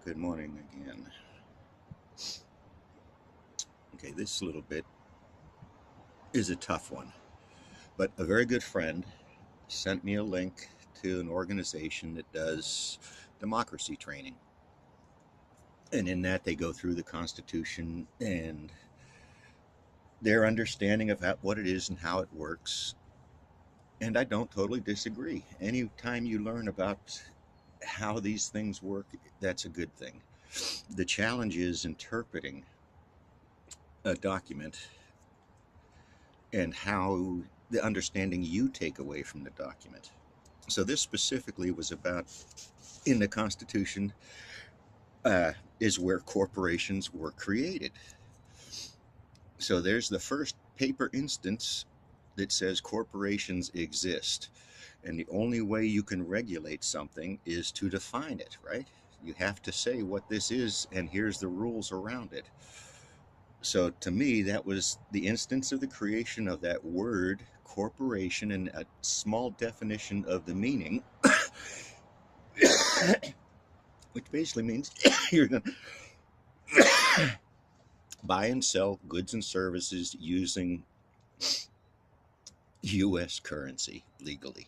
Good morning again. Okay, this little bit is a tough one, but a very good friend sent me a link to an organization that does democracy training. And in that, they go through the Constitution and their understanding of what it is and how it works. And I don't totally disagree. Anytime you learn about how these things work, that's a good thing. The challenge is interpreting a document and how the understanding you take away from the document. So this specifically was about in the Constitution is where corporations were created. So there's the first paper instance that says corporations exist. And the only way you can regulate something is to define it, right? You have to say what this is, and here's the rules around it. So to me, that was the instance of the creation of that word corporation and a small definition of the meaning, which basically means you're going to buy and sell goods and services using U.S. currency legally.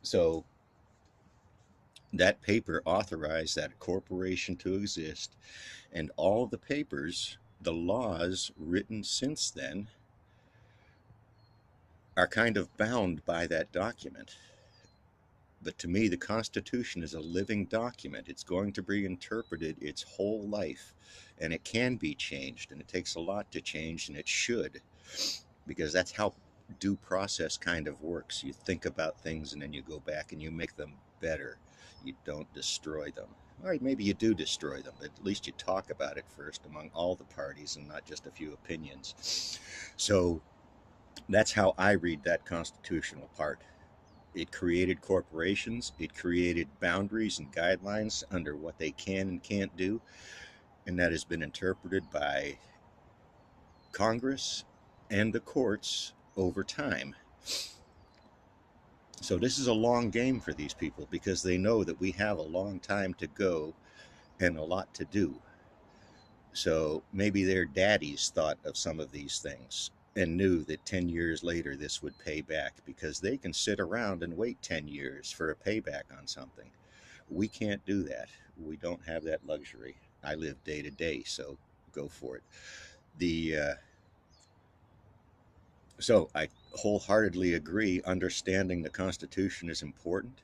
So that paper authorized that corporation to exist, and all the papers, the laws written since then, are kind of bound by that document. But to me, the Constitution is a living document. It's going to be interpreted its whole life, and it can be changed, and it takes a lot to change, and it should, because that's how due process kind of works. You think about things, and then you go back and you make them better. You don't destroy them. All right, maybe you do destroy them, but at least you talk about it first among all the parties and not just a few opinions. So that's how I read that constitutional part. It created corporations, it created boundaries and guidelines under what they can and can't do, and that has been interpreted by Congress and the courts over time. So this is a long game for these people because they know that we have a long time to go and a lot to do. So maybe their daddies thought of some of these things and knew that 10 years later this would pay back, because they can sit around and wait 10 years for a payback on something. We can't do that. We don't have that luxury. I live day to day, so go for it. So I wholeheartedly agree. Understanding the Constitution is important.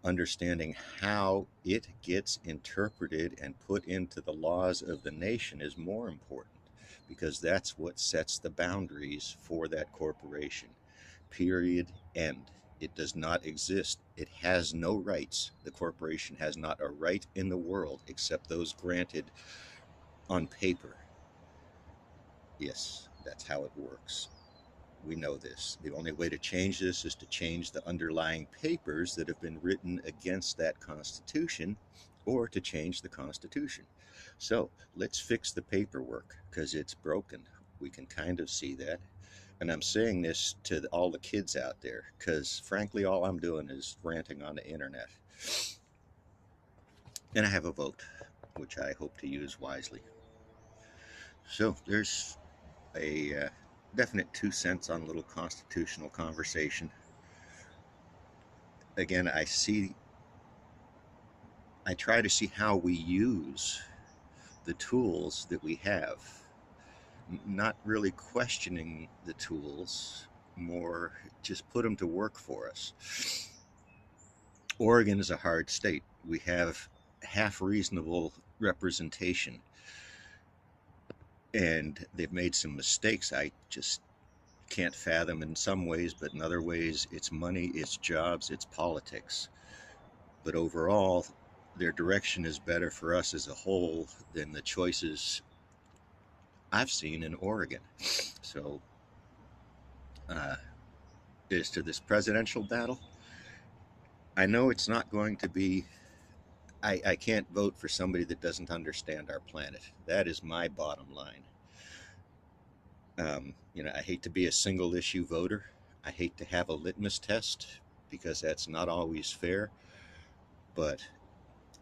Understanding how it gets interpreted and put into the laws of the nation is more important, because that's what sets the boundaries for that corporation. Period. End. It does not exist. It has no rights. The corporation has not a right in the world except those granted on paper. Yes, that's how it works. We know this. The only way to change this is to change the underlying papers that have been written against that Constitution, or to change the Constitution. So let's fix the paperwork because it's broken. We can kind of see that. And I'm saying this to all the kids out there because, frankly, all I'm doing is ranting on the internet. And I have a vote, which I hope to use wisely. So there's a definite 2 cents on a little constitutional conversation. Again, I try to see how we use the tools that we have, not really questioning the tools, more just put them to work for us. Oregon is a hard state. We have half reasonable representation, and they've made some mistakes I just can't fathom in some ways, but in other ways, it's money, it's jobs, it's politics. But overall, their direction is better for us as a whole than the choices I've seen in Oregon. So, uh, as to this presidential battle, I know it's not going to be. I can't vote for somebody that doesn't understand our planet. That is my bottom line. I hate to be a single issue voter. I hate to have a litmus test because that's not always fair. But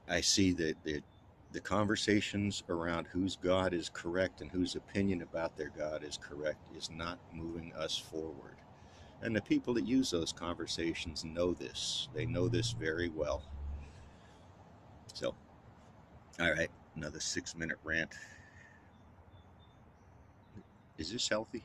I see that The conversations around whose God is correct and whose opinion about their God is correct is not moving us forward. And the people that use those conversations know this. They know this very well. So, all right, another 6-minute rant. Is this healthy?